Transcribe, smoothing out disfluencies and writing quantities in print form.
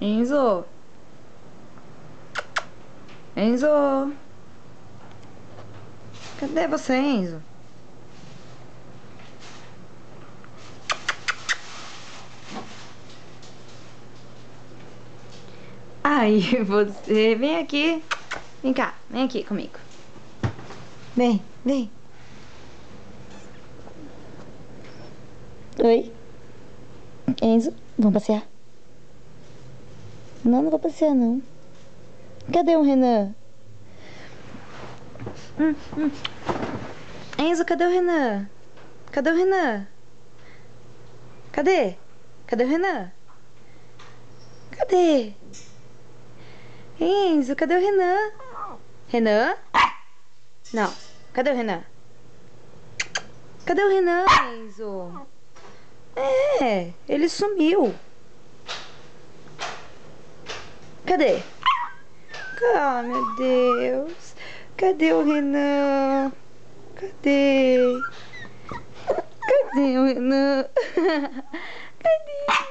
Enzo? Enzo? Cadê você, Enzo? Aí, você... Vem aqui. Vem cá, vem aqui comigo. Vem, vem. Oi. Enzo, vamos passear? Não, não vou passear, não. Cadê o Renan? Hum. Enzo, cadê o Renan? Cadê o Renan? Cadê? Cadê o Renan? Cadê? Enzo, cadê o Renan? Renan? Não. Cadê o Renan? Cadê o Renan, Enzo? É, ele sumiu. Cadê? Ah, meu Deus. Cadê o Renan? Cadê? Cadê o Renan? Cadê?